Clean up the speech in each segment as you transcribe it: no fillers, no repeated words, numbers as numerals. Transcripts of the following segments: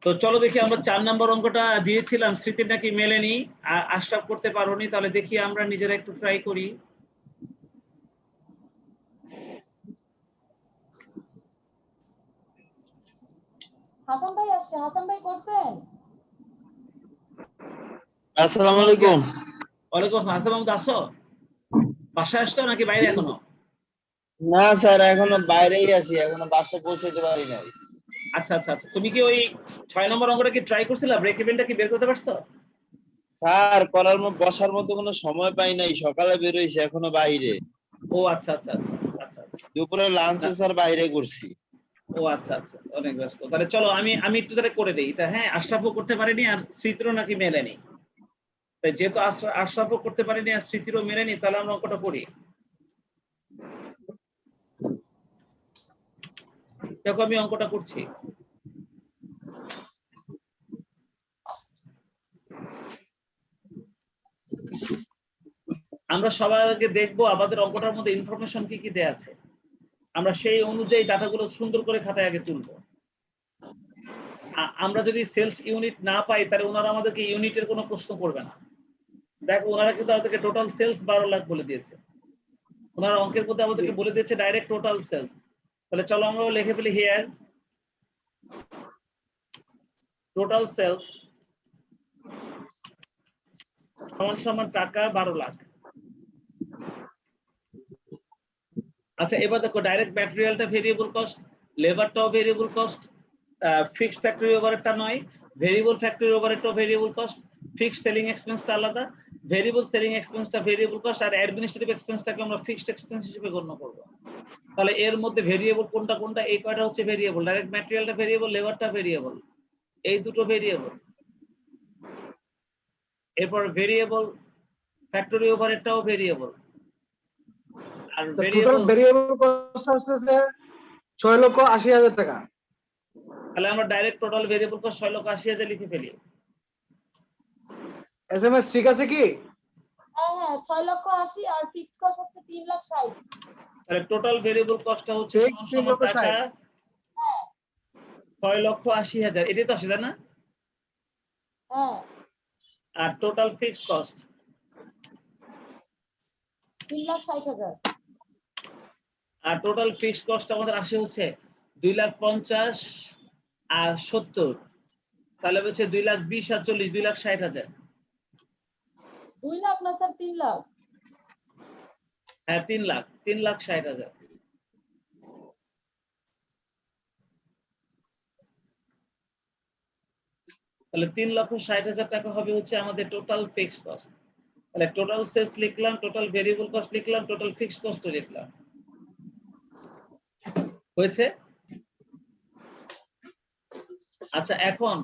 তো চলো দেখি আমরা 4 নম্বর অঙ্কটা দিয়েছিলাম, স্মৃতির নাকি মেলেনি, আশরাফ করতে পারোনি, তাহলে দেখি আমরা নিজেরা একটু ট্রাই করি। হাসান ভাই আসছে, হাসান ভাই করছেন? আসসালামু আলাইকুম। ওয়ালাইকুম আসসালাম। হাসান মাহমুদ আসো? বাসায় আসছো নাকি বাইরে এখনো? না স্যার, এখনো বাইরেই আছি, এখনো বাসায় পৌঁছাতে পারি নাই। আচ্ছা আচ্ছা আচ্ছা, তুমি কি ওই 6 নম্বর অঙ্কটা কি ট্রাই করছিলা? ব্রেক ইভেনটা কি বের করতে পারছো? স্যার করার মতো বসার মতো কোনো সময় পাই নাই, সকালে বের হইছি, এখনো বাইরে। ও আচ্ছা আচ্ছা আচ্ছা আচ্ছা আচ্ছা। দুপুরে লাঞ্চও স্যার বাইরে করছি। ও আচ্ছা আচ্ছা, অনেক ব্যস্ত। তাহলে চলো আমি একটু তাহলে করে দেই এটা। হ্যাঁ, আশরাফও করতে পারেনি আর স্মৃতিরও নাকি মেলেনি। তাই যেহেতু আশরাফও করতে পারেনি আর স্মৃতিরও মেলেনি, তাহলে আমরা অঙ্কটা করি। দেখো আমি অঙ্কটা করছি। আমরা সবার আগে দেখবো আমাদের অঙ্কটার মধ্যে ইনফরমেশন কি কি দেয়া আছে। আমরা সেই অনুযায়ী ডাটাগুলো সুন্দর করে খাতায় আগে তুলবো। আমরা যদি সেলস ইউনিট না পাই তাহলে ওনারা আমাদেরকে ইউনিটের কোনো প্রশ্ন করবে না। দেখো ওনারা কিন্তু আমাদেরকে টোটাল সেলস 12 লাখ বলে দিয়েছে। ওনারা অঙ্কের মধ্যে আমাদেরকে বলে দিয়েছে ডাইরেক্ট টোটাল সেলস। তাহলে চলো আমরা লিখে ফেলি হিয়ার টোটাল সেলস সমান সমান টাকা 12 লাখ। আচ্ছা এবার দেখো ডাইরেক্ট ম্যাটেরিয়ালটা ভেরিয়েবল কস্ট, লেবারটাও ভেরিয়েবল কস্ট, ফিক্সড ফ্যাক্টরি ওভারহেডটা নয়, ভেরিয়েবল ফ্যাক্টরি ওভারহেডটাও ভেরিয়েবল কস্ট, ফিক্সড সেলিং এক্সপেন্সটা আলাদা, ভেরিয়েবল সেলিং এক্সপেন্সটা ভেরিয়েবল কস্ট, আর অ্যাডমিনিস্ট্রেটিভ এক্সপেন্সটাকে আমরা ফিক্সড এক্সপেন্স হিসেবে গণ্য করব। তাহলে এর মধ্যে ভেরিয়েবল কোনটা কোনটা? এই কয়টা হচ্ছে ভেরিয়েবল, ডাইরেক্ট ম্যাটেরিয়ালটা ভেরিয়েবল, লেবারটা ভেরিয়েবল, এই দুটো ভেরিয়েবল। এরপর ভেরিয়েবল ফ্যাক্টরি ওভারহেডটাও ভেরিয়েবল। আর টোটাল ভেরিয়েবল কস্ট আসছে 6,80,000 টাকা। তাহলে আমরা ডাইরেক্ট টোটাল ভেরিয়েবল কস্ট 6,80,000 লিখে ফেলি। এসএমএস ঠিক আছে কি? হ্যাঁ হ্যাঁ, 6,80,000 আর ফিক্সড কস্ট হচ্ছে 3,60,000। তাহলে টোটাল ভেরিয়েবল কস্টটা হচ্ছে ফিক্সড 3,60,000। হ্যাঁ 6,80,000, এটাই তো আসে তাই না? হ্যাঁ। আর টোটাল ফিক্সড কস্ট 3,60,000। আর টোটাল ফিক্সড কস্ট আমাদের আসে হচ্ছে 2,50,000 আর 70, তাহলে হচ্ছে 2,20,000 আর 40, 2,60,000। 2 লাখ না স্যার, 3 লাখ। হ্যাঁ 3 লাখ, 3,60,000। তাহলে 3,60,000 টাকা হবে হচ্ছে আমাদের টোটাল ফিক্সড কস্ট। তাহলে টোটাল সেলস লিখলাম, টোটাল ভেরিয়েবল কস্ট লিখলাম, টোটাল ফিক্সড কস্ট লিখলাম। হয়েছে? আচ্ছা এখন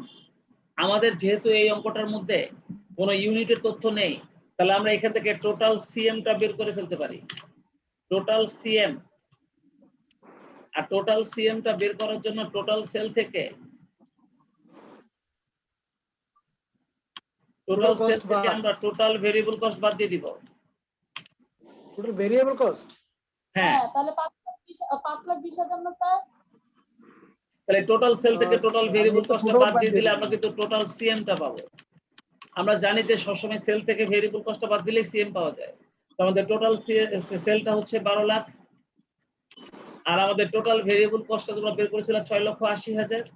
আমাদের যেহেতু এই অঙ্কটার মধ্যে কোনো ইউনিটের তথ্য নেই, তাহলে আমরা এখান থেকে টোটাল সিএমটা বের করে ফেলতে পারি। টোটাল সিএম, আর টোটাল সিএমটা বের করার জন্য টোটাল সেল থেকে আমরা টোটাল ভেরিয়েবল কস্ট বাদ দিয়ে দিব। টোটাল ভেরিয়েবল কস্ট, হ্যাঁ তাহলে 5,20,000 না স্যার? তাহলে টোটাল সেল থেকে টোটাল আচ্ছা, ভেরিয়েবল আমি তো কস্টটা total বাদ বাদ দিয়ে দিয়ে দিলে আমরা দিয়েছি। কিন্তু টোটাল সিএমটা পাবো। আমরা জানি যে সবসময় সেল থেকে ভেরিয়েবল কস্টটা বাদ দিলে সিএম পাওয়া যায়। তো আমাদের টোটাল সেলটা হচ্ছে 12 লাখ, আর আমাদের টোটাল ভেরিয়েবল কস্টটা তোমরা বের করেছিলাম 6,80,000।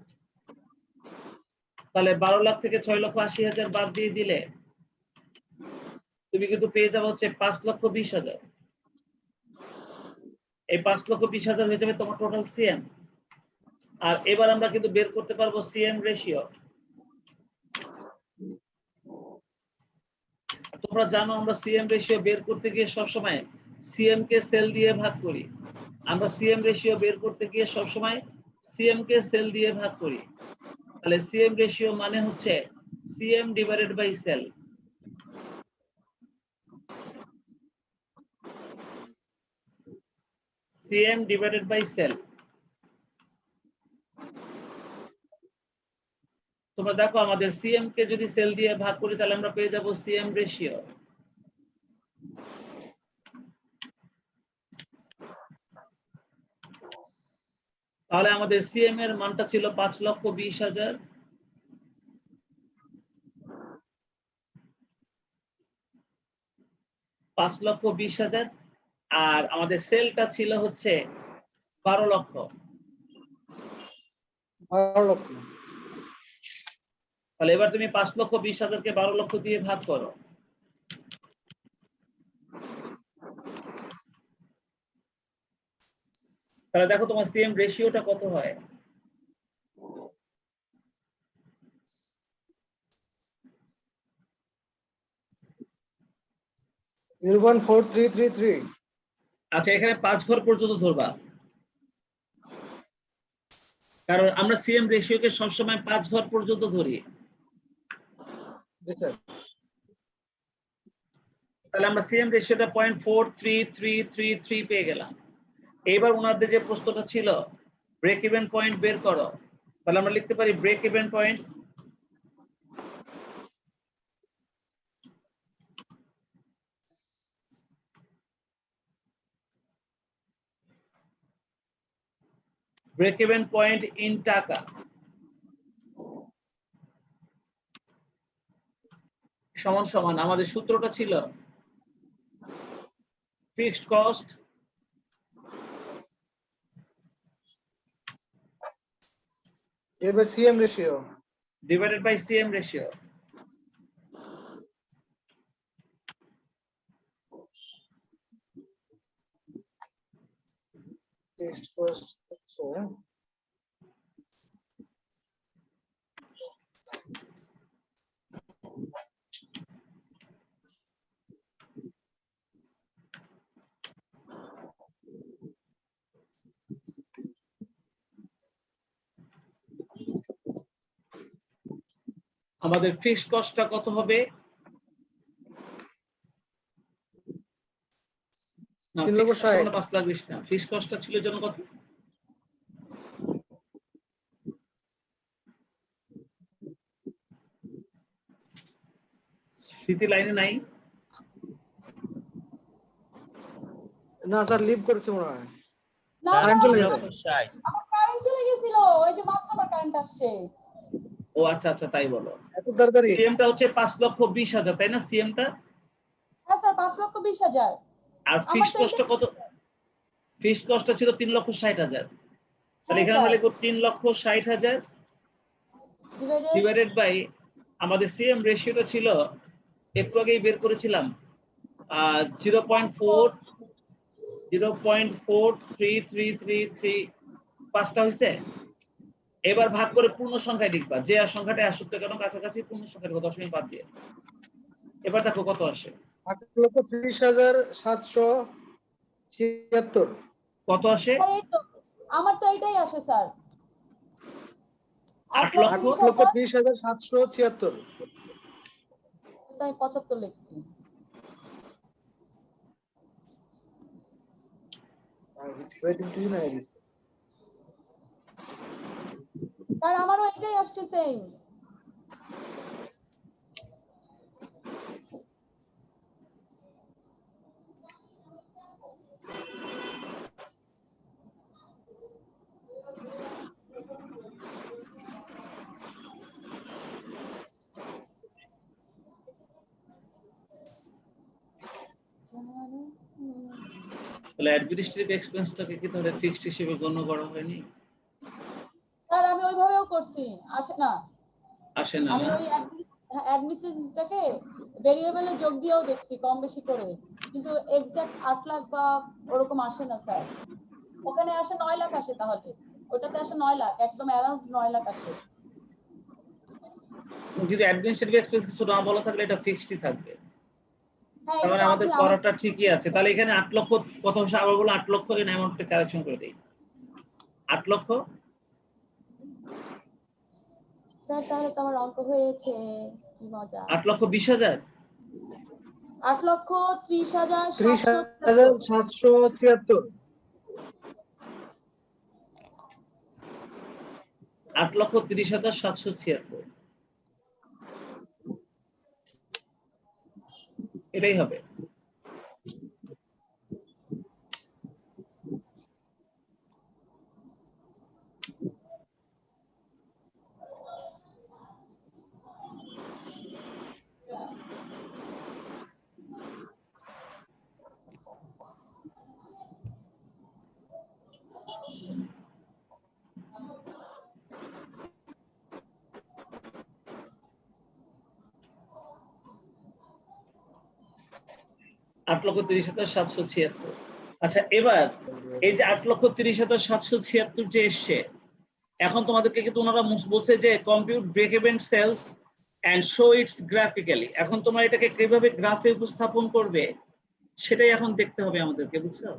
তাহলে 12 লাখ থেকে 6,80,000 বাদ দিয়ে দিলে তুমি কিন্তু পেয়ে যাবে হচ্ছে 5,20,000। এই 5,20,000 হয়ে যাবে তোমার টোটাল সিএম। আর এবার আমরা কিন্তু বের করতে পারবো সিএম রেশিও। তোমরা জানো আমরা সিএম রেশিও বের করতে গিয়ে সবসময় সিএম কে সেল দিয়ে ভাগ করি। আমরা সিএম রেশিও বের করতে গিয়ে সবসময় সিএম কে সেল দিয়ে ভাগ করি। তাহলে সিএম রেশিও মানে হচ্ছে CM divided by sale. CM divided by sale. তোমরা দেখো আমাদের সিএম কে যদি সেল দিয়ে ভাগ করি তাহলে আমরা পেয়ে যাব সিএম রেশিও। তাহলে আমাদের সিএম এর মানটা ছিল 5,20,000, 5,20,000 আর আমাদের সেলটা ছিল হচ্ছে 12 লক্ষ। 12 লক্ষ। তাহলে এবার তুমি 5,20,000 কে 12 লক্ষ দিয়ে ভাগ করো। তাহলে দেখো তোমার সিএম রেশিওটা কত হয়। 0.4333। আচ্ছা, এখানে 5 ঘর পর্যন্ত ধরবা, কারণ আমরা সিএম রেশিওকে সবসময় 5 ঘর পর্যন্ত ধরি। জি স্যার। তাহলে আমরা সিএম রেশিওটা 0.43333 পেয়ে গেলাম। এইবার ওনাদের যে প্রশ্নটা ছিল ব্রেক ইভেন পয়েন্ট বের করো, তাহলে আমরা লিখতে পারি ব্রেক ইভেন পয়েন্ট ইন টাকা সমান সমান আমাদের সূত্রটা ছিল ফিক্সড কস্ট এবার CM ratio divided by CM ratio. Text first. So আমাদের ফিক্সড কস্টটা কত হবে? না, 3,60,000। 5,20,000 না, ফিক্সড কস্টটা ছিল জন্য কত? স্মৃতি লাইনে নাই? না স্যার লিভ করেছে মনে হয়। না কারেন্ট চলে গেছে। 3,60,000। আমার কারেন্ট চলে গেছিল, ওই যে মাত্র আমার কারেন্ট আসছে। ও আচ্ছা আচ্ছা, তাই বলো। এত তাড়াতাড়ি? সিএমটা হচ্ছে 5,20,000, তাই না? সিএমটা হ্যাঁ স্যার, 5,20,000। আর আমার ফিক্সড তো কস্টটা এটা- কত? ফিক্সড কস্টটা ছিল 3,60,000। তাহলে হ্যাঁ এখানে আমরা লিখবো 3,60,000 ডিভাইডেড ডিভাইডেড বাই আমাদের সিএম রেশিওটা ছিল একটু আগেই বের করেছিলাম 0.4333 পাঁচটা হয়েছে। এবার ভাগ করে পূর্ণ সংখ্যায় লিখবা, যে আর সংখ্যাটা আসুক না কেন কাছাকাছি পূর্ণ সংখ্যা লিখবা দশমিক বাদ দিয়ে। এবার দেখো কত আসে। 8,30,776। কত আসে? এই তো, আমার তো এটাই আসে স্যার। 8,30,000 8,30,776। তাই 75 লিখছি। স্যার আমারও এটাই আসছে সেম। তাহলে অ্যাডমিনিস্ট্রেটিভ এক্সপেন্সটাকে কি তাহলে ফিক্সড হিসেবে গণ্য করা হয়নি? স্যার আমি ওইভাবেও করছি, আসে না। আসে না আমি না? ওই অ্যাডমিশনটাকে ভেরিয়েবলে যোগ দিয়েও দেখছি কম বেশি করে, কিন্তু এক্সাক্ট 8 লাখ বা ওরকম আসে না স্যার। ওখানে আসে 9 লাখ আসে, তাহলে ওটাতে আসে 9 লাখ, একদম অ্যারাউন্ড 9 লাখ আসে। যদি অ্যাডমিনিস্ট্রেটিভ এক্সপেন্স কিছু না বলা থাকলে এটা ফিক্সডই থাকবে। হ্যাঁ, তার এটা মানে তো আমাদের আপনি করাটা ঠিকই আছে। তাহলে এখানে 8 লক্ষ কত হচ্ছে আবার বলো, 8 লক্ষ এর অ্যামাউন্টটা কারেকশন করে দেই। 8 লক্ষ স্যার তাহলে তো আমার অঙ্ক হয়েছে, কি মজা। 8,20,000 8,30,776। 8,30,776 এটাই হবে। 8,30,776। আচ্ছা, এবার এই যে 8,30,776 যে এসছে, এখন তোমাদেরকে কিন্তু ওনারা বলছে যে compute break even sales and show it's graphically. এখন তোমরা এটাকে কিভাবে গ্রাফে উপস্থাপন করবে সেটাই এখন দেখতে হবে আমাদেরকে, বুঝছো?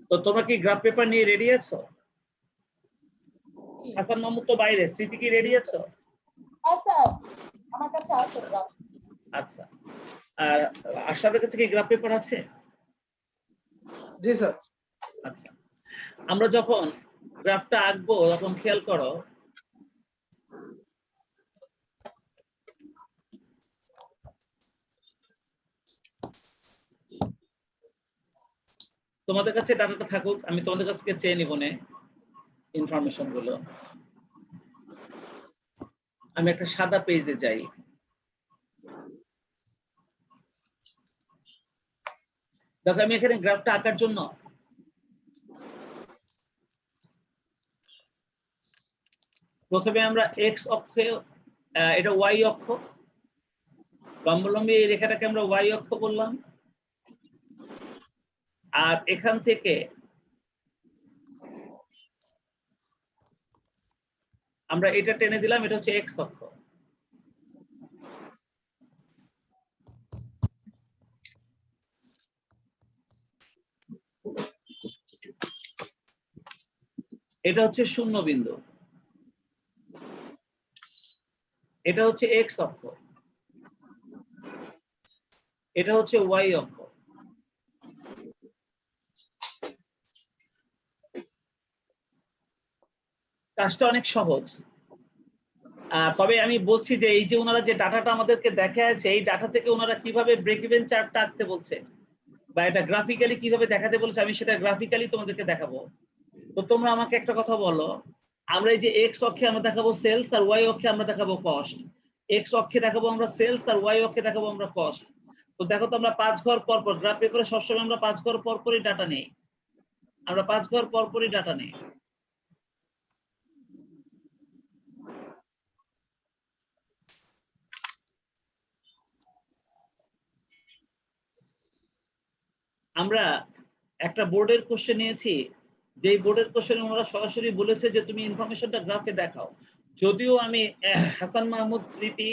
তো তোমরা কি গ্রাফ পেপার নিয়ে রেডি আছো? হাসান মাহমুদ তো বাইরে, স্মৃতি কি রেডি আছো? হ্যাঁ স্যার, আমার কাছে আছে গ্রাফ। আচ্ছা, আর আশাদের কাছে কি গ্রাফ পেপার আছে? জি স্যার। আচ্ছা, আমরা যখন গ্রাফটা আঁকবো তখন খেয়াল করো, তোমাদের কাছে ডাটাটা থাকুক, আমি তোমাদের কাছ থেকে চেয়ে নিব না ইনফরমেশন গুলো। আমি একটা সাদা পেজে যাই, দেখো আমি এখানে গ্রাফটা আঁকার জন্য প্রথমে আমরা এক্স অক্ষে, এটা ওয়াই অক্ষ, লম্বলম্বী এই রেখাটাকে আমরা ওয়াই অক্ষ বললাম, আর এখান থেকে আমরা এটা টেনে দিলাম, এটা হচ্ছে এক্স অক্ষ। এটা হচ্ছে শূন্য বিন্দু, এটা হচ্ছে এক্স অক্ষ, এটা হচ্ছে ওয়াই অক্ষ। কাজটা অনেক সহজ, তবে আমি বলছি যে এই যে ওনারা যে ডাটাটা আমাদেরকে দেখা আছে, এই ডাটা থেকে ওনারা কিভাবে ব্রেক ইভেন চার্টটা আঁকতে বলছে বা এটা গ্রাফিক্যালি কিভাবে দেখাতে বলছে, আমি সেটা গ্রাফিক্যালি তোমাদেরকে দেখাবো। তো তোমরা আমাকে একটা কথা বলো, আমরা এই যে এক্স অক্ষে আমরা দেখাবো সেলস আর ওয়াই অক্ষে আমরা দেখাবো কস্ট। এক্স অক্ষে দেখাবো আমরা সেলস আর ওয়াই অক্ষে দেখাবো আমরা কস্ট। তো দেখো তো আমরা 5 ঘর পর পর গ্রাফ পেপারে সবসময় আমরা 5 ঘর পর পরই ডাটা নেই, আমরা 5 ঘর পর পরই ডাটা নেই। আমরা একটা বোর্ডের কোশ্চেন নিয়েছি, যেই বোর্ডের কোশ্চেনে ওনারা সরাসরি বলেছে যে তুমি ইনফরমেশনটা গ্রাফে দেখাও। যদিও আমি হাসান মাহমুদ, স্মৃতি,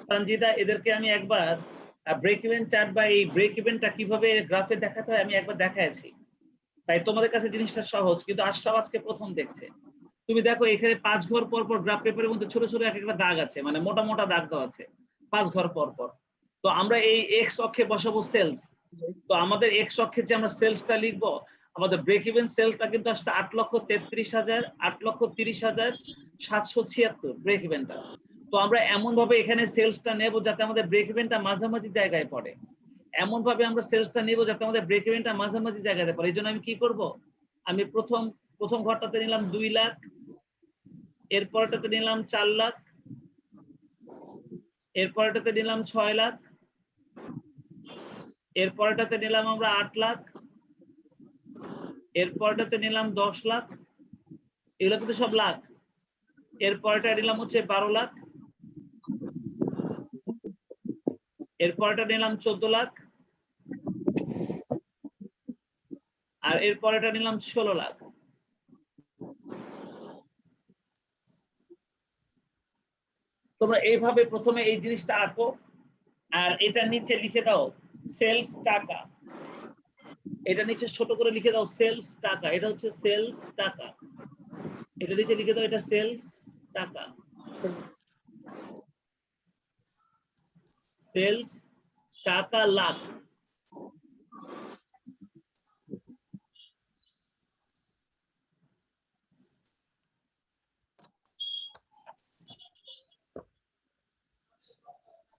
সঞ্জিদা এদেরকে আমি একবার ব্রেক ইভেন চার্ট বা এই ব্রেক ইভেনটা কিভাবে গ্রাফে দেখাতে হয় আমি একবার দেখাইছি, তাই তোমাদের কাছে জিনিসটা সহজ, কিন্তু আশরাফ আজকে প্রথম দেখছে। তুমি দেখো এখানে 5 ঘর পর পর গ্রাফ পেপারের মধ্যে ছোট ছোট এক একটা দাগ আছে, মানে মোটা মোটা দাগ দেওয়া আছে 5 ঘর পর পর। তো আমরা এই এক্স অক্ষে বসাবো সেলস, তো আমাদের এক্স অক্ষে যে আমরা সেলসটা লিখবো, আমাদের ব্রেক ইভেন সেলসটা কিন্তু আসছে 8,33,000 8,30,776 ব্রেক ইভেনটা। তো আমরা এমন ভাবে এখানে সেলসটা নেব যাতে আমাদের ব্রেক ইভেনটা মাঝামাঝি জায়গায় পড়ে, এমন ভাবে আমরা সেলসটা নেব যাতে আমাদের ব্রেক ইভেনটা মাঝামাঝি জায়গায় পড়ে। এই জন্য আমি কি করব, আমি প্রথম ঘরটাতে নিলাম 2 লাখ, এরপরটাতে নিলাম 4 লাখ, এরপরটাতে নিলাম 6 লাখ, এরপরটাতে নিলাম আমরা 8 লাখ, এরপরটাতে নিলাম 10 লাখ, এগুলো কিন্তু সব লাখ। এরপরটা নিলাম হচ্ছে 12 লাখ, এরপরটা নিলাম 14 লাখ, আর এরপরটা নিলাম 16 লাখ। তোমরা এইভাবে প্রথমে এই জিনিসটা আঁকো, আর এটা নিচে লিখে দাও সেলস টাকা, এটা নিচে ছোট করে লিখে দাও সেলস টাকা, এটা হচ্ছে সেলস টাকা, এটা নিচে লিখে দাও এটা সেলস টাকা, সেলস টাকা লাখ।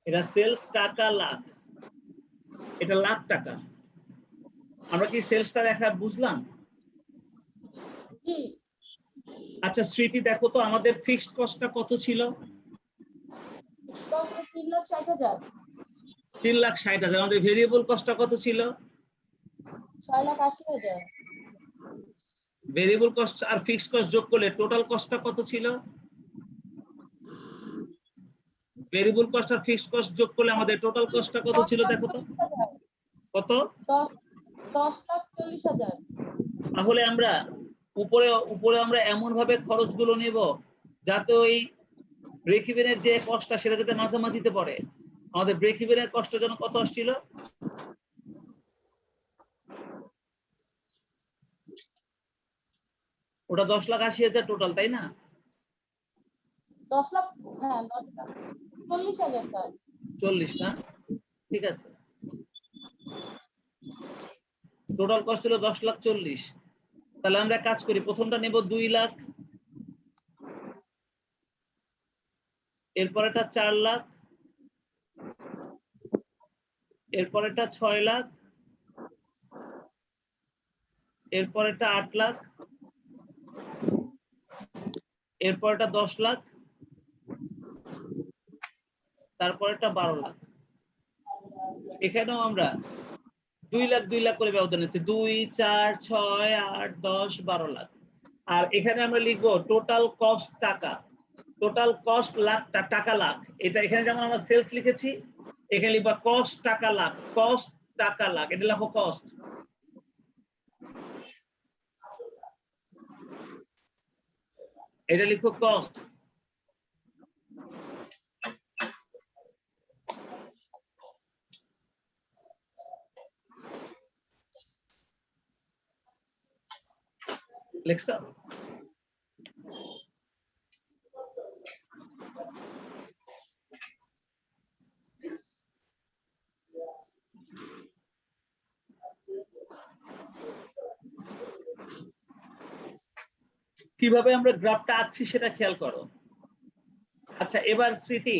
এটা সেলস টাকা লাখ, এটা লাখ টাকা। আমরা কি সেলসটা দেখা বুঝলাম? জি আচ্ছা স্মৃতি, দেখো তো আমাদের ফিক্সড কস্টটা কত ছিল? 3,60,000। 3,60,000। আমাদের ভেরিয়েবল কস্টটা কত ছিল? 6,80,000। ভেরিয়েবল কস্ট আর ফিক্সড কস্ট যোগ করলে টোটাল কস্টটা কত ছিল? ভেরিয়েবল কস্ট আর ফিক্সড কস্ট যোগ করলে আমাদের টোটাল কস্টটা কত ছিল দেখো তো? কত? 10,40,000। তাহলে আমরা উপরে উপরে আমরা এমন ভাবে খরচগুলো নেব যাতে ওই ব্রেক ইভেনের যে কষ্টটা সেটা যাতে মাঝামাঝিতে পড়ে। আমাদের ব্রেক ইভেনের কষ্ট যেন কত আসছিল? ওটা 10,80,000 টোটাল, তাই না? 10 লাখ, হ্যাঁ 10,40,000 স্যার। 40 না, ঠিক আছে। টোটাল কস্ট হলো 10,40,000। তাহলে আমরা কাজ করি, প্রথমটা নেব 2 লাখ, এরপরেটা 4 লাখ, এরপরেটা 6 লাখ, এরপরেটা 8 লাখ, এরপরেটা 10 লাখ, তারপরেটা 12 লাখ। এখানেও আমরা 2 লাখ 2 লাখ করে ব্যবধান নিচ্ছি, 2, 4, 6, 8, 10, 12 লাখ। আর এখানে আমরা লিখবো টোটাল কস্ট টাকা, টোটাল কস্ট লাখ টাকা লাখ। এটা এখানে যেমন আমরা সেলস লিখেছি, এখানে লিখবা কস্ট টাকা লাখ, কস্ট টাকা লাখ, এটা লিখো কস্ট। এটা লিখো কস্ট। লিখছো? কিভাবে আমরা গ্রাফটা আঁকছি সেটা খেয়াল করো। আচ্ছা, এবার স্মৃতি,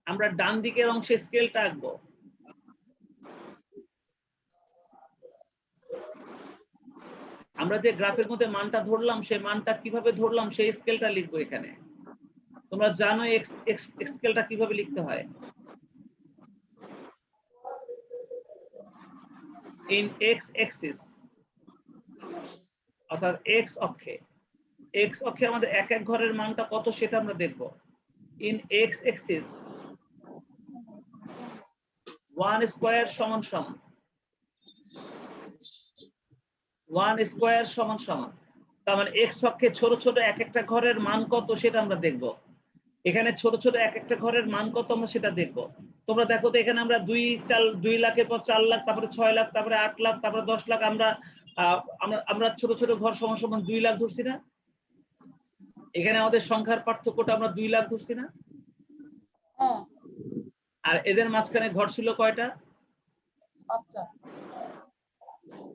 আমরা ডান দিকের অংশে স্কেলটা আঁকবো। আমরা যে গ্রাফের মধ্যে মানটা ধরলাম সেই মানটা কিভাবে ধরলাম সেই স্কেলটা লিখবো এখানে। তোমরা জানো স্কেলটা কিভাবে লিখতে হয়? ইন এক্স অ্যাক্সিস, অর্থাৎ এক্স অক্ষে। এক্স অক্ষে আমাদের এক এক ঘরের মানটা কত সেটা আমরা দেখব। ইন এক্স অ্যাক্সিস 1 স্কয়ার সমান সমান 1 স্কয়ার সমান সমান, তার মানে এক্স অক্ষে ছোট ছোট এক একটা ঘরের মান কত সেটা আমরা দেখব। এখানে ছোট ছোট এক একটা ঘরের মান কত আমরা সেটা দেখব। তোমরা দেখো তো এখানে আমরা 2 লাখের পর 4 লাখ, তারপরে 6 লাখ, তারপরে 8 লাখ, তারপরে 10 লাখ, আমরা আমরা ছোট ছোট ঘর সমান সমান 2 লাখ ধরছি না? এখানে আমাদের সংখ্যার পার্থক্যটা আমরা 2 লাখ ধরছি না? হ্যাঁ, আর এদের মাঝখানে ঘর ছিল কয়টা? 5টা।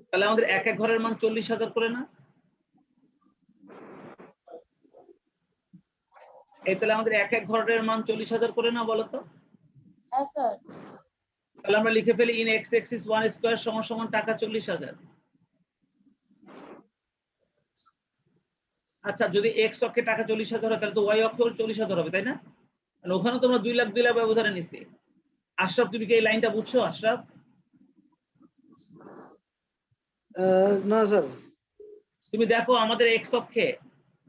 তাহলে আমাদের এক এক ঘরের মান 40,000 করে না? এই তাহলে আমাদের এক এক ঘরের মান 40,000 করে না, বলো তো? হ্যাঁ স্যার। তাহলে আমরা লিখে ফেলি ইন এক্স অ্যাক্সিস 1 স্কয়ার সমান সমান টাকা 40,000। আচ্ছা, যদি এক্স অক্ষে টাকা 40,000 হয় তাহলে তো ওয়াই অক্ষেও 40,000 হবে, তাই না? মানে ওখানে তোমরা 2 লাখ 2 লাখ ব্যবধানে নিছি। আশরাফ, তুমি কি এই লাইনটা বুঝছো আশরাফ? না স্যার। তুমি দেখো আমাদের এক্স অক্ষে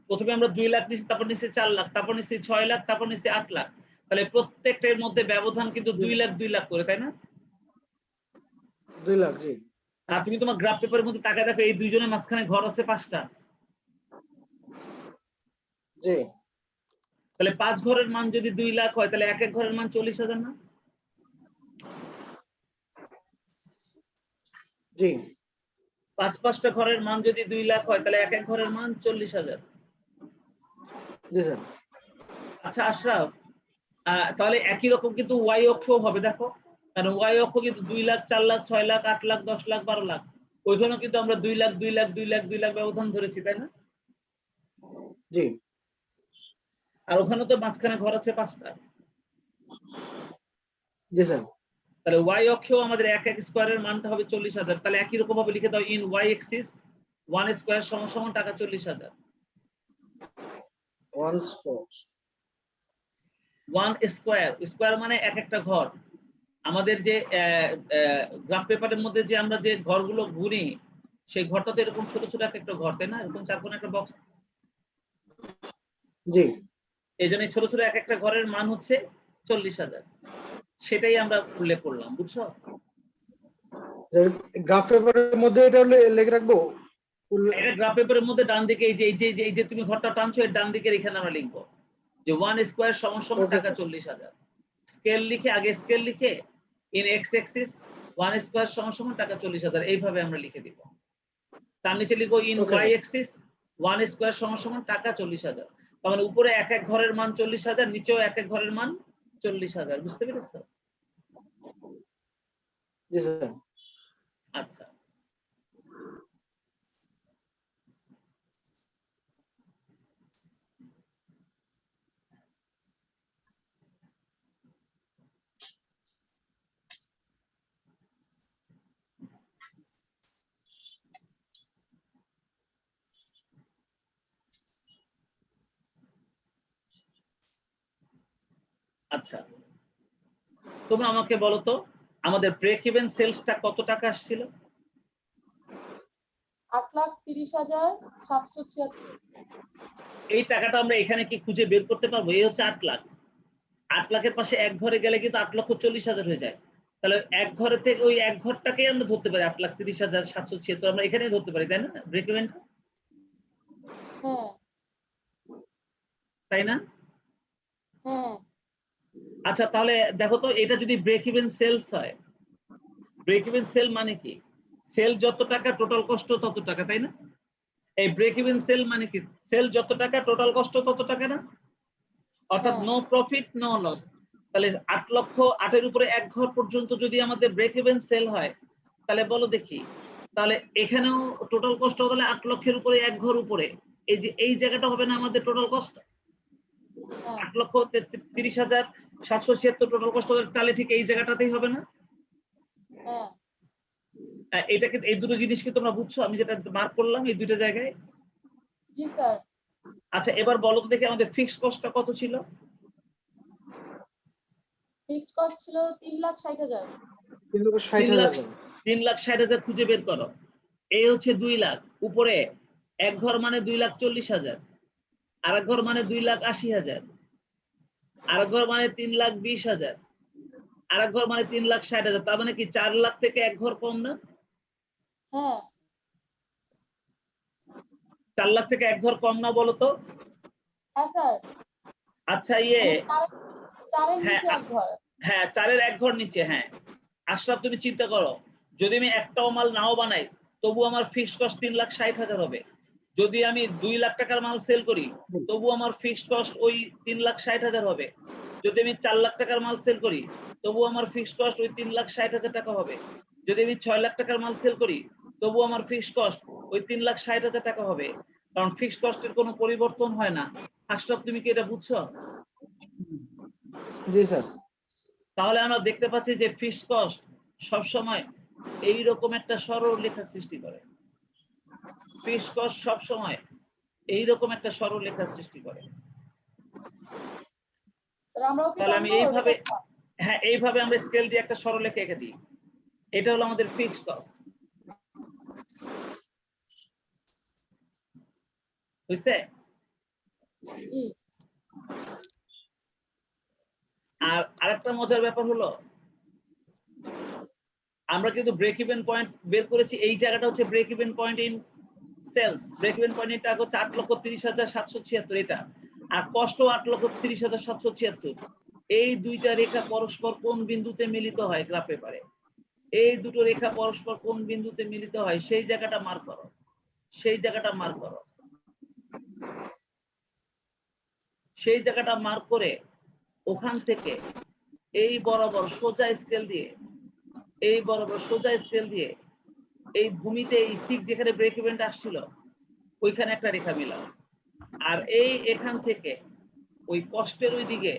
প্রথমে আমরা 2 লাখ নিছি, তারপর নিছি 4 লাখ, তারপর নিছি 6 লাখ, তারপর নিছি 8 লাখ। তাহলে প্রত্যেকটার মধ্যে ব্যবধান কিন্তু 2 লাখ 2 লাখ করে, তাই না? 2 লাখ, জি আর তুমি তোমার গ্রাফ পেপারের মধ্যে তাকায় দেখো এই দুইজনের মাঝখানে ঘর আছে 5টা। জি। তাহলে 5 ঘরের মান যদি 2 লাখ হয় তাহলে এক এক ঘরের মান 40,000 না? জি 5টা ঘরের মান যদি 2 লাখ হয় তাহলে এক এক ঘরের মান 40,000। জি স্যার। আচ্ছা আশরাফ, তাহলে একই রকম কিন্তু ওয়াই অক্ষও হবে, দেখো। কারণ ওয়াই অক্ষ কিন্তু 2 লাখ, 4 লাখ, 6 লাখ, 8 লাখ, 10 লাখ, 12 লাখ। ওইখানেও কিন্তু আমরা 2 লাখ 2 লাখ 2 লাখ 2 লাখ ব্যবধান ধরেছি, তাই না? জি আর ওখানে তো মাঝখানে ঘর আছে 5টা। জি স্যার। তাহলে ওয়াই অক্ষেও আমাদের এক এক স্কয়ারের মানটা হবে 40,000। তাহলে একই রকম ভাবে লিখে দাও ইন ওয়াই অ্যাক্সিস 1 স্কয়ার সমান সমান টাকা 40,000। 1 স্কয়ার। 1 স্কয়ার, স্কয়ার মানে এক একটা ঘর। আমাদের যে গ্রাফ পেপারের মধ্যে যে আমরা যে ঘরগুলো গুনি সেই ঘরটা তো এরকম ছোট ছোট এক একটা ঘর, তাই না? এরকম 4 কোণা একটা বক্স। জি এই জন্য ছোট ছোট এক একটা ঘরের মান হচ্ছে 40,000। সেটাই আমরা উল্লেখ করলাম, বুঝছো? গ্রাফ পেপারের মধ্যে এটা লিখে রাখবো এটা গ্রাফ পেপারের মধ্যে ডান দিকে এই যে তুমি ঘরটা টানছো এর ডান দিকে এখানে আমরা লিখবো যে 1 স্কয়ার সমান সমান Okay, টাকা sir. 40,000 স্কেল লিখে আগে স্কেল লিখে ইন এক্স অ্যাক্সিস 1 স্কয়ার সমান সমান টাকা 40,000 এইভাবে আমরা লিখে দিব তার নিচে লিখবো ইন Okay, Y sir. Axis 1 square সমান সমান টাকা 40,000 তার মানে উপরে এক এক ঘরের মান 40,000 নিচেও এক এক ঘরের মান 40,000 বুঝতে পেরেছো জি স্যার আচ্ছা আচ্ছা তোমরা আমাকে বলো তো আমাদের ব্রেক ইভেন সেলসটা কত টাকা আসছিল 8,30,776 এই টাকাটা আমরা এখানে কি খুঁজে বের করতে পারবো এই হচ্ছে 8 লাখ 8 লাখের পাশে এক ঘরে গেলে কিন্তু 8,40,000 হয়ে যায় তাহলে এক ঘরে থেকে ওই এক ঘরটাকেই আমরা ধরতে পারি 8,30,776 আমরা এখানেই ধরতে পারি তাই না ব্রেক ইভেনটা হ্যাঁ তাই না হ্যাঁ আচ্ছা তাহলে দেখো তো এটা যদি ব্রেক ইভেন সেলস হয় ব্রেক ইভেন সেল মানে কি সেল যত টাকা টোটাল কষ্ট তত টাকা তাই না এই ব্রেক ইভেন সেল মানে কি সেল যত টাকা টোটাল কষ্ট তত টাকা না অর্থাৎ হ্যাঁ। নো প্রফিট নো লস তাহলে 8 লক্ষ 8 এর উপরে এক ঘর পর্যন্ত যদি আমাদের ব্রেক ইভেন সেল হয় তাহলে বলো দেখি তাহলে এখানেও টোটাল কষ্ট হলে 8 লক্ষের উপরে এক ঘর উপরে এই যে এই জায়গাটা হবে না আমাদের টোটাল কষ্ট হ্যাঁ 8,30,776 টোটাল কষ্ট তাহলে ঠিক এই জায়গাটাতেই হবে না হ্যাঁ এটাকে এই দুটো জিনিস কি তোমরা বুঝছো আমি যেটা মার্ক করলাম এই দুটো জায়গায় জি স্যার আচ্ছা এবার বলো তো দেখি আমাদের ফিক্সড কস্টটা কত ছিল ফিক্সড কস্ট ছিল 3,60,000 3,60,000 খুঁজে বের করো এই হচ্ছে 2 লাখ উপরে এক ঘর মানে 2,40,000 আরেক ঘর মানে 2,80,000 আরেক ঘর মানে 3,20,000 আরেক ঘর মানে 3,60,000 তার মানে কি 4 লাখ থেকে এক ঘর কম না হ্যাঁ 4 লাখ থেকে এক ঘর কম না বলো তো হ্যাঁ স্যার আচ্ছা চারের হ্যাঁ, নিচে এক ঘর হ্যাঁ 4-এর এক ঘর নিচে হ্যাঁ আশরাফ তুমি চিন্তা করো যদি আমি একটাও মাল নাও বানাই তবু আমার ফিক্সড কস্ট 3,60,000 হবে যদি আমি 2 লাখ টাকার মাল সেল করি তবু আমার ফিক্সড কস্ট ওই 3,60,000 হবে যদি আমি 4 লাখ টাকার মাল সেল করি তবু আমার ফিক্সড কস্ট ওই 3,60,000 টাকা হবে যদি আমি 6 লাখ টাকার মাল সেল করি তবু আমার ফিক্সড কস্ট ওই 3,60,000 টাকা হবে কারণ ফিক্সড কস্টের কোনো পরিবর্তন হয় না আশরাফ তুমি কি এটা বুঝছো জি স্যার তাহলে আমরা দেখতে পাচ্ছি যে ফিক্সড কস্ট সব সময় এই রকম একটা সরল রেখা সৃষ্টি করে ফিক্সড কস্ট সব সময় এই রকম একটা সরল রেখা সৃষ্টি করে স্যার আমরাও কি তাহলে আমি টানবো এইভাবে রেখাটা? হ্যাঁ এইভাবে আমরা স্কেল দিয়ে একটা সরল রেখা এঁকে দিই এটা হলো আমাদের ফিক্সড কস্ট বুঝছে জি আর আরেকটা মজার ব্যাপার হলো আমরা কিন্তু ব্রেক ইভেন পয়েন্ট বের করেছি এই জায়গাটা হচ্ছে break even point in sales break even point এটা হচ্ছে 8,30,776 এটা আর কষ্ট 8,30,776 এই দুইটা রেখা পরস্পর কোন বিন্দুতে মিলিত হয় গ্রাফ পেপারে এই দুটো রেখা পরস্পর কোন বিন্দুতে মিলিত হয় সেই জায়গাটা মার্ক করো সেই জায়গাটা মার্ক করো সেই জায়গাটা মার্ক করে ওখান থেকে এই বরাবর সোজা স্কেল দিয়ে এই বরাবর সোজা স্কেল দিয়ে এই ভূমিতে এই ঠিক যেখানে ব্রেক ইভেন্ট আসছিল ওইখানে একটা রেখা মিলাও আর এই এখান থেকে ওই কষ্টের ওই দিকে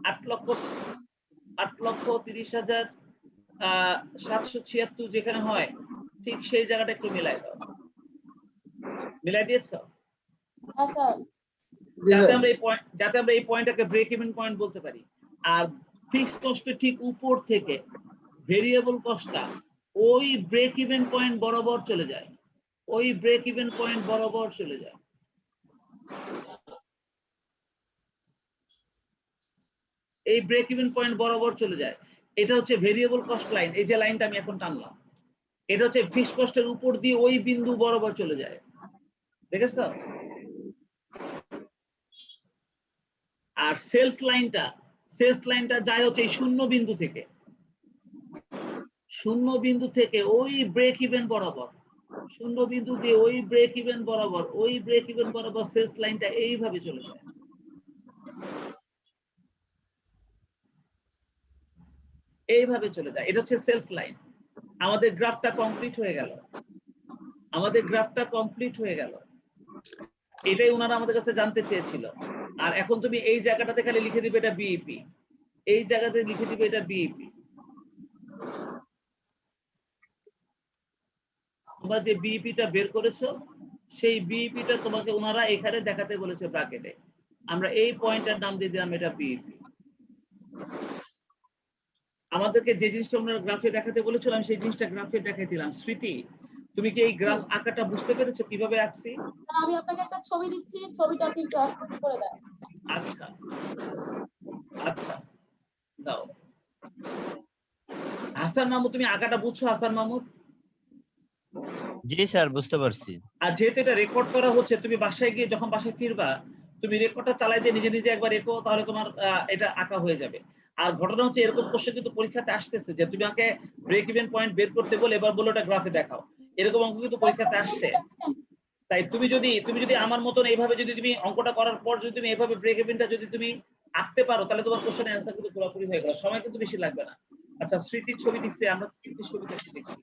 8,30,776 যেখানে হয় ঠিক সেই জায়গাটা একটু মিলাই দাও মিলাই দিয়েছো হ্যাঁ স্যার যাতে আমরা এই পয়েন্টটাকে ব্রেক ইভেন পয়েন্ট বলতে পারি আর ফিক্সড কস্টের ঠিক উপর থেকে ভেরিয়েবল কস্টটা ওই ব্রেক ইভেন পয়েন্ট বরাবর চলে যায় ওই ব্রেক ইভেন পয়েন্ট বরাবর চলে যায় এই ব্রেক ইভেন পয়েন্ট বরাবর চলে যায় এটা হচ্ছে ভেরিয়েবল কস্ট লাইন এই যে লাইনটা আমি এখন টানলাম এটা হচ্ছে ফিক্সড কস্টের উপর দিয়ে ওই বিন্দু বরাবর চলে যায়, দেখেছো? আর সেলস লাইনটা যায় হচ্ছে এই শূন্য বিন্দু থেকে ওই ব্রেক ইভেন বরাবর, শূন্য বিন্দু দিয়ে ওই ব্রেক ইভেন বরাবর সেলস লাইনটা এইভাবে চলে যায়। এটা হচ্ছে সেলস লাইন। আমাদের গ্রাফটা কমপ্লিট হয়ে গেল। এটাই ওনারা আমাদের কাছে জানতে চেয়েছিল। আর এখন তুমি এই জায়গাটাতে খালি লিখে দিবে এটা বিইপি, এই জায়গাতে লিখে দিবে এটা বিইপি। তোমরা যে বিইপিটা বের করেছো সেই বিইপিটা তোমাকে ওনারা এখানে দেখাতে বলেছে ব্র্যাকেটে। আমরা এই পয়েন্টের নাম দিয়ে দিলাম এটা বিইপি। আমাদেরকে যে জিনিসটা ওনারা গ্রাফে দেখাতে বলেছিল আমি সেই জিনিসটা গ্রাফে দেখাই দিলাম। স্মৃতি, তুমি কি এই গ্রাফ আঁকাটা বুঝতে পেরেছো কিভাবে আঁকছি? আমি আপনাকে একটা ছবি দিচ্ছি, ছবিটা আপনি একটু আপলোড করে দেন। আচ্ছা দাও। হাসান মাহমুদ, তুমি আঁকাটা বুঝছো? হাসান মাহমুদ? জি স্যার, বুঝতে পারছি। আর যেহেতু এটা রেকর্ড করা হচ্ছে, তুমি বাসায় গিয়ে যখন বাসায় ফিরবা তুমি রেকর্ডটা চালাই দিয়ে নিজে একবার রেখো, তাহলে তোমার এটা আঁকা হয়ে যাবে। আর ঘটনা হচ্ছে এরকম কোশ্চেন কিন্তু পরীক্ষাতে আসতেছে যে তুমি আমাকে ব্রেক ইভেন পয়েন্ট বের করতে বলে এবার বলো এটা গ্রাফে দেখাও, এরকম অঙ্ক কিন্তু পরীক্ষাতে আসছে। তাই তুমি যদি আমার মতন এইভাবে যদি তুমি অঙ্কটা করার পর যদি তুমি এইভাবে ব্রেক ইভেনটা যদি তুমি আঁকতে পারো তাহলে তোমার কোশ্চেনের অ্যান্সার কিন্তু পুরোপুরি হয়ে গেল, সময় কিন্তু বেশি লাগবে না। আচ্ছা, স্মৃতির ছবি দিচ্ছে, আমরা স্মৃতির ছবিটা একটু দেখি।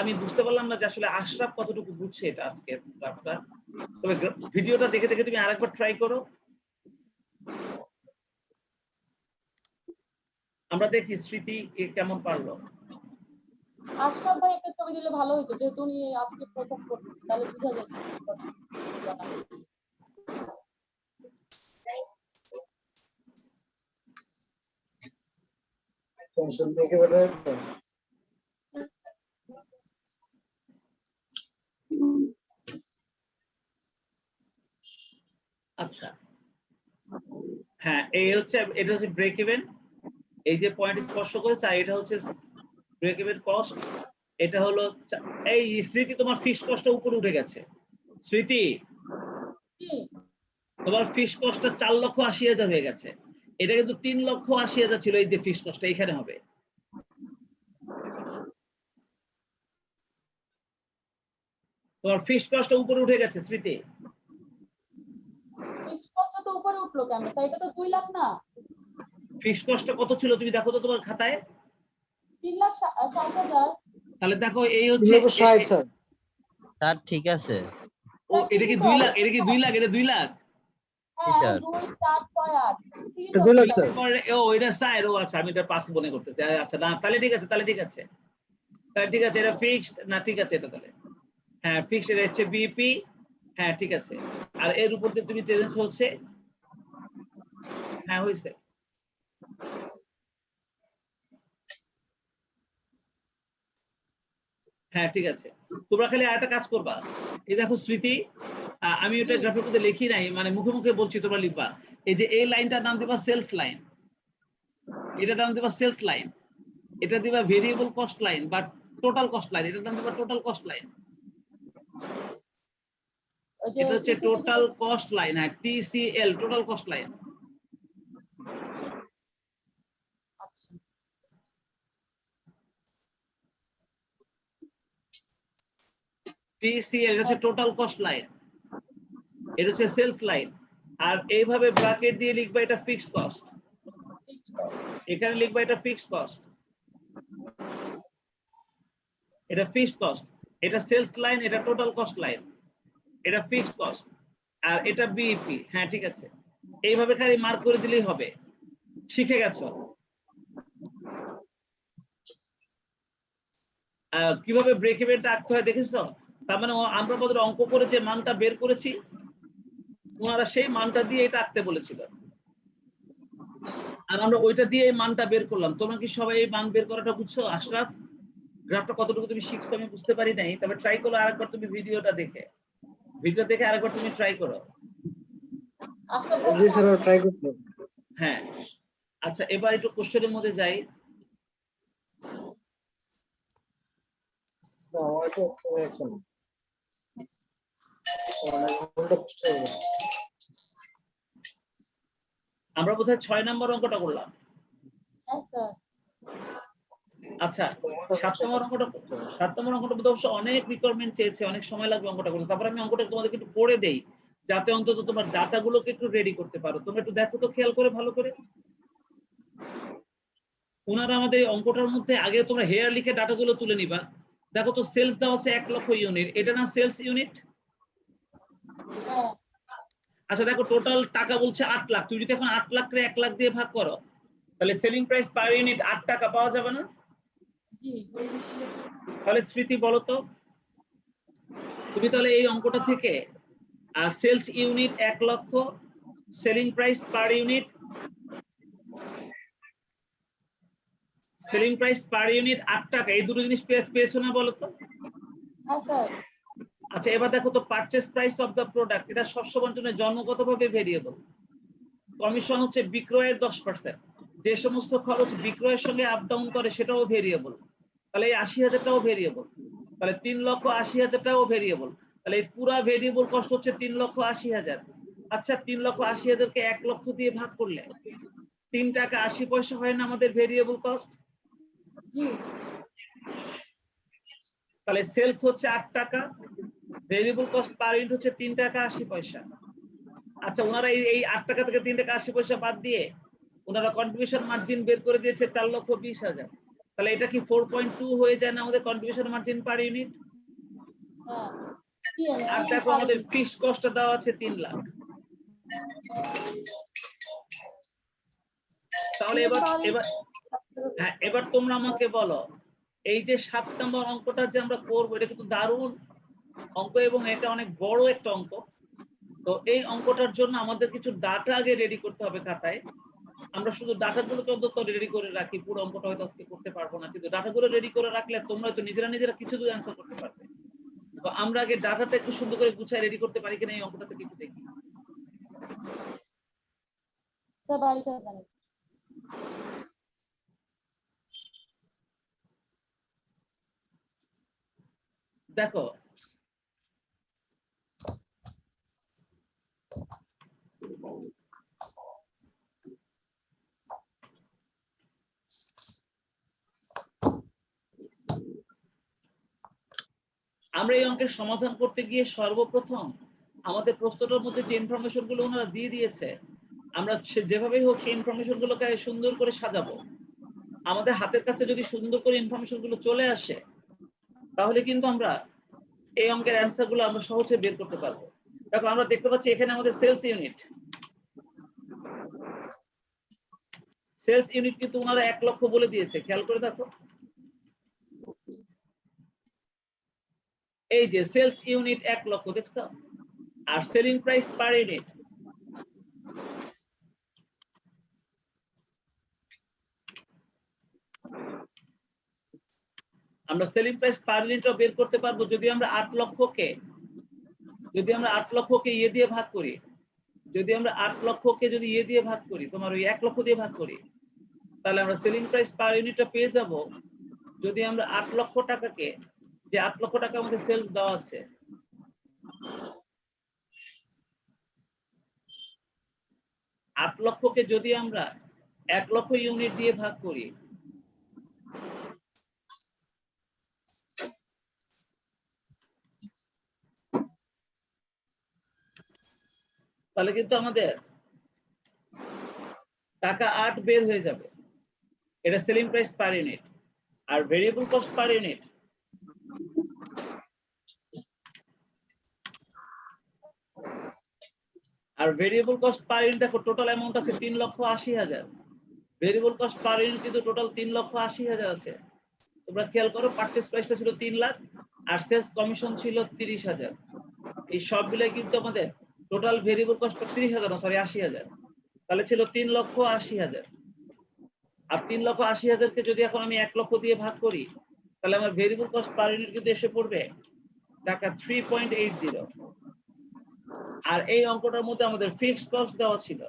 আমি বুঝতে পারলাম না যে আসলে আশরাফ কতটুকু বুঝছে এটা আজকে গ্রাফটা। তবে ভিডিওটা দেখে তুমি আরেকবার ট্রাই করো, আমরা দেখি স্মৃতি কেমন পারলো। আশরাফ ভাই একটা ছবি দিলে ভালো হতো, যেহেতু উনি আজকে প্রথম করতেছে, তাহলে বোঝা যায়। টেনশন দেখে বেটা। আচ্ছা, হ্যাঁ, এটা হচ্ছে ব্রেক ইভেন, এই যে পয়েন্ট স্পর্শ করেছে, আর এটা হচ্ছে ব্রেক ইভেন কস্ট। এটা হলো এই স্মৃতি, তোমার ফিক্সড কস্টটা উপরে উঠে গেছে। স্মৃতি, তোমার ফিক্সড কস্টটা 4,80,000 হয়ে গেছে। এটা কিন্তু 3,80,000 ছিল। এই যে ফিক্সড কস্টটা এখানে হবে, তোমার ফিক্সড কস্টটা উপরে উঠে গেছে। স্মৃতি, স্পষ্ট তো উপরে উঠলো কেন স্যার? এটা তো 2 লাখ না। ফিক্সড কস্টটা কত ছিল তুমি দেখো তো তোমার খাতায়। 3,60,000। তাহলে দেখো এই হচ্ছে 3,60,000 স্যার। স্যার ঠিক আছে। ও এটা কি 2 লাখ? এটা কি 2 লাখ? এটা 2 লাখ? জি হ্যাঁ, স্যার। 2, 4, 6, 8 এটা 2 লাখ স্যার। ও এটা স্যার, ও আচ্ছা, আমি এটা পাস মনে করতেছি। আচ্ছা না, তাহলে ঠিক আছে, এটা ফিক্সড না, ঠিক আছে এটা তাহলে। হ্যাঁ, ফিক্সড, এটা হচ্ছে বিপি। হ্যাঁ ঠিক আছে, আর এর উপর দিয়ে তুমি চেঞ্জ হচ্ছে। হ্যাঁ হয়েছে। হ্যাঁ ঠিক আছে, তোমরা খালি আরেকটা কাজ করবা। এই দেখো স্মৃতি, আমি ওটা গ্রাফের মধ্যে লিখি নাই, মানে মুখে মুখে বলছি, তোমরা লিখবা। এই যে এই লাইনটার নাম দিবা সেলস লাইন, এটার নাম দিবা সেলস লাইন, এটা দিবা ভেরিয়েবল কস্ট লাইন বা টোটাল কস্ট লাইন, এটার নাম দিবা টোটাল কস্ট লাইন। এটা হচ্ছে টোটাল কস্ট লাইন। হ্যাঁ, TCL, total cost line. TCL এটা হচ্ছে টোটাল কস্ট লাইন, এটা হচ্ছে সেলস লাইন। আর এইভাবে ব্র্যাকেট দিয়ে লিখবা এটা ফিক্সড কস্ট, এখানে লিখবা এটা ফিক্সড কস্ট, এটা ফিক্সড কস্ট, এটা সেলস লাইন, এটা টোটাল কস্ট লাইন, এটা ফিক্সড কস্ট, আর এটা বিইপি। হ্যাঁ ঠিক আছে, এইভাবে খালি মার্ক করে দিলেই হবে। শিখে গেছো কিভাবে ব্রেক ইভেনটা আঁকতে হয়, দেখেছো? তার মানে আমরা আমাদের অঙ্ক করে যে মানটা বের করেছি, ওনারা সেই মানটা দিয়ে এটা আঁকতে বলেছিল, আর আমরা ওইটা দিয়ে এই মানটা বের করলাম। তোমরা কি সবাই এই মান বের করাটা বুঝছো? আশরাফ, গ্রাফটা কতটুকু তুমি শিখছো আমি বুঝতে পারি নাই, তবে ট্রাই করো আরেকবার, তুমি ভিডিও দেখে আরেকবার তুমি ট্রাই করো। জি স্যার, ট্রাই করতে। হ্যাঁ আচ্ছা, এবার একটু কোশ্চেনের মধ্যে যাই। আমার তো এখন অনেক ঘন্টা বুঝতে হবে। আমরা বোধহয় 6 নম্বর অঙ্কটা করলাম। হ্যাঁ স্যার। আচ্ছা 7 নম্বর অঙ্কটা বোধহয় অবশ্য অনেক রিকোয়ারমেন্ট চেয়েছে, অনেক সময় লাগবে অঙ্কটা করতে। তারপর আমি অঙ্কটা তোমাদেরকে একটু করে দেই যাতে অন্তত তোমার ডাটাগুলোকে একটু রেডি করতে পারো। তোমরা একটু দেখো তো খেয়াল করে ভালো করে। ওনারা আমাদের এই অঙ্কটার মধ্যে আগে তোমরা হেয়ার লিখে ডাটাগুলো তুলে নিবা। দেখো তো সেলস দেওয়া আছে 1 লক্ষ ইউনিট, এটা না সেলস ইউনিট? হ্যাঁ আচ্ছা দেখো টোটাল টাকা বলছে 8 লাখ। তুমি যদি এখন 8 লাখ রে 1 লাখ দিয়ে ভাগ করো তাহলে সেলিং প্রাইস পার ইউনিট 8 টাকা পাওয়া যাবে না? জি। তাহলে স্মৃতি বলো তো, তুমি তাহলে এই অঙ্কটা থেকে সেলস ইউনিট 1 লক্ষ, সেলিং প্রাইস পার ইউনিট 8 টাকা, এই দুটো জিনিস পেয়েছো না বলো তো? হ্যাঁ স্যার। আচ্ছা এবার দেখো তো purchase price of the product, এটা সবসময়ের জন্য জন্মগতভাবে ভেরিয়েবল। কমিশন হচ্ছে বিক্রয়ের 10%, যে সমস্ত খরচ বিক্রয়ের সঙ্গে আপ ডাউন করে সেটাও ভেরিয়েবল। তাহলে এই 80,000টাও ভেরিয়েবল, তাহলে 3,80,000টাও ভেরিয়েবল। তাহলে এই পুরা ভেরিয়েবল কস্ট হচ্ছে 3,80,000। আচ্ছা 3,80,000কে 1 লক্ষ দিয়ে ভাগ করলে 3 টাকা 80 পয়সা হয় না আমাদের ভেরিয়েবল কস্ট? জি। তাহলে সেলস হচ্ছে 8 টাকা, ভেরিয়েবল কস্ট পার ইউনিট হচ্ছে 3 টাকা 80 পয়সা। আচ্ছা ওনারা এই 8 টাকা থেকে 3 টাকা 80 পয়সা বাদ দিয়ে ওনারা কন্ট্রিবিউশন মার্জিন বের করে দিয়েছে 4,20,000। তাহলে এটা কি 4.2 হয়ে যায় না আমাদের কন্ট্রিবিউশন মার্জিন পার ইউনিট? হ্যাঁ কি আর দেখো আমাদের ফিক্সড কস্টটা দেওয়া আছে 3 লাখ। তাহলে এবার তোমরা আমাকে বলো, এই যে 7 নম্বর অঙ্কটা যে আমরা করবো এটা কিন্তু দারুণ অঙ্ক এবং এটা অনেক বড় একটা অঙ্ক। তো এই অঙ্কটার জন্য আমাদের কিছু ডাটা আগে রেডি করতে হবে খাতায়। আমরা শুধু ডাটাগুলোকে অন্তত রেডি করে রাখি, পুরো অঙ্কটা হয়তো আজকে করতে পারবো না, কিন্তু ডাটাগুলো রেডি করে রাখলে তোমরা তো নিজেরা কিছু দূর অ্যান্সার করতে পারবে। তো আমরা আগে ডাটাটা একটু সুন্দর করে গুছায় রেডি করতে পারি কিনা এই অঙ্কটা থেকে একটু দেখি। স্যার বাড়িতে জানেন। দেখো আমরা এই অঙ্কের সমাধান করতে গিয়ে সর্বপ্রথম আমাদের প্রশ্নটার মধ্যে যে ইনফরমেশন গুলো ওনারা দিয়ে দিয়েছে আমরা যেভাবেই হোক সেই ইনফরমেশন গুলোকে সুন্দর করে সাজাবো। আমাদের হাতের কাছে যদি সুন্দর করে ইনফরমেশন গুলো চলে আসে তাহলে কিন্তু আমরা এই অঙ্কের অ্যান্সার গুলো আমরা সহজে বের করতে পারবো। দেখো আমরা দেখতে পাচ্ছি এখানে আমাদের সেলস ইউনিট কিন্তু ওনারা 1 লক্ষ বলে দিয়েছে, খেয়াল করে দেখো। এই যে সেলস ইউনিট 1 লক্ষ দেখছো, আর সেলিং প্রাইস পার ইউনিট আমরা সেলিং প্রাইস পার ইউনিটও বের করতে পারবো যদি আমরা 8 লক্ষকে ইয়ে দিয়ে ভাগ করি, যদি আমরা 8 লক্ষকে যদি ইয়ে দিয়ে ভাগ করি, তোমার ওই 1 লক্ষ দিয়ে ভাগ করি, তাহলে আমরা সেলিং প্রাইস পার ইউনিটটা পেয়ে যাব। যদি আমরা 8 লক্ষ টাকাকে, যে 8 লক্ষ টাকা আমাদের সেলস দেওয়া আছে, 8 লক্ষকে যদি আমরা 1 লক্ষ ইউনিট দিয়ে ভাগ করি তাহলে কিন্তু আমাদের টাকা 8 বের হয়ে যাবে। এটা সেলিং প্রাইস পার ইউনিট। আর ভেরিয়েবল কস্ট পার ইউনিট দেখো টোটাল অ্যামাউন্ট আছে 3,80,000। ভেরিয়েবল কস্ট পার ইউনিট কিন্তু টোটাল 3,80,000 আছে। তোমরা খেয়াল করো পারচেজ প্রাইসটা ছিল 3 লাখ আর সেলস কমিশন ছিল 30,000। এই সব মিলে কিন্তু আমাদের টোটাল ভেরিয়েবল কস্ট 80,000। তাহলে ছিল 3,80,000। আর 3,80,000কে যদি এখন আমি 1 লক্ষ দিয়ে ভাগ করি তাহলে আমার ভেরিয়েবল কস্ট পার ইউনিট কিন্তু এসে পড়বে টাকা 3.80। আর এই অঙ্কটার মধ্যে আমাদের ফিক্সড কস্ট দেওয়া ছিল,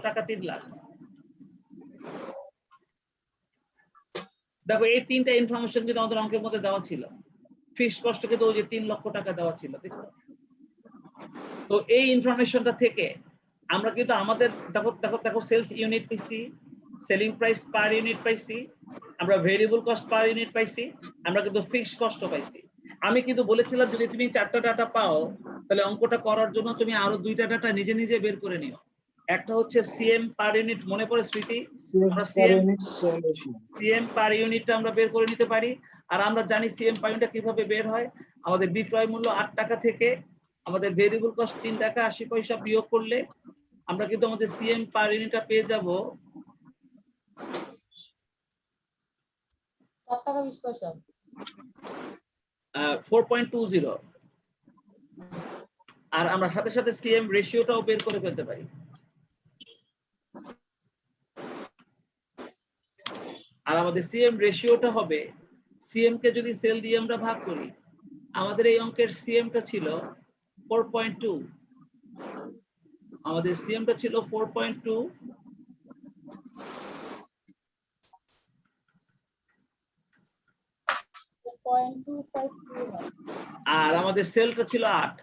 টাকা 3 লাখ। দেখো এই তিনটা ইনফরমেশন কিন্তু আমাদের অঙ্কের মধ্যে দেওয়া ছিল। ফিক্সড কস্ট কিন্তু ওই যে 3 লক্ষ টাকা দেওয়া ছিল, দেখছো? তো এই ইনফরমেশনটা থেকে আমরা কিন্তু আমাদের দেখো দেখো দেখো সেলস ইউনিট পাইছি, সেলিং প্রাইস পার ইউনিট পাইছি, আমরা ভেরিয়েবল কস্ট পার ইউনিট পাইছি, আমরা কিন্তু ফিক্সড কস্টও পাইছি। আমি কিন্তু বলেছিলাম যদি তুমি 4টা ডাটা পাও তাহলে অঙ্কটা করার জন্য তুমি আরো 2টা ডাটা নিজে নিজে বের করে নিও। একটা হচ্ছে সিএম পার ইউনিট, মনে পড়ে স্মৃতি? আমরা সিএম পার ইউনিটটা আমরা বের করে নিতে পারি। আর আমরা জানি সিএম পার ইউনিটটা কিভাবে বের হয়। আমাদের বিক্রয় মূল্য 8 টাকা থেকে আমাদের ভেরিয়েবল কস্ট 3 টাকা 80 পয়সা বিয়োগ করলে আমরা কিন্তু আমাদের সিএম পার ইউনিটটা পেয়ে যাব 4 টাকা 20 পয়সা। 4.20। আর আমরা সাথে সাথে সিএম রেশিওটাও বের করে ফেলতে পারি। আর আমাদের সিএম রেশিওটা হবে, সিএম কে যদি সেল দিয়ে আমরা ভাগ করি, আমাদের এই অঙ্কের সিএমটা ছিল 4.2, আমাদের সিএমটা ছিল 4.2, আর আমাদের সেলটা ছিল 8।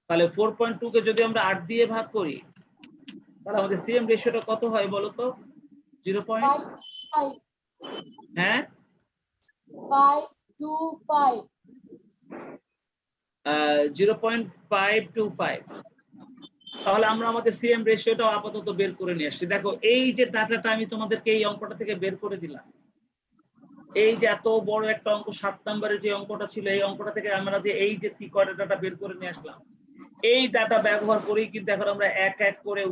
তাহলে 4.2 কে যদি আমরা 8 দিয়ে ভাগ করি তাহলে আমাদের সিএম রেশিওটা কত হয় বলো তো? 0.5। হ্যাঁ, 0.525। তাহলে আমরা আমাদের সিএম রেশিওটাও আপাতত বের করে নিয়ে আসছি। দেখো এই যে ডাটাটা আমি তোমাদেরকে এই অঙ্কটা থেকে বের করে দিলাম, এই যে এত বড় একটা অঙ্ক 7 নম্বরের যে অঙ্কটা ছিল, এই অঙ্কটা থেকে আমরা যে এই যে কি কয়টা ডাটা বের করে নিয়ে আসলাম, এই ডাটা ব্যবহার করেই কিন্তু এখন আমরা এক এক করে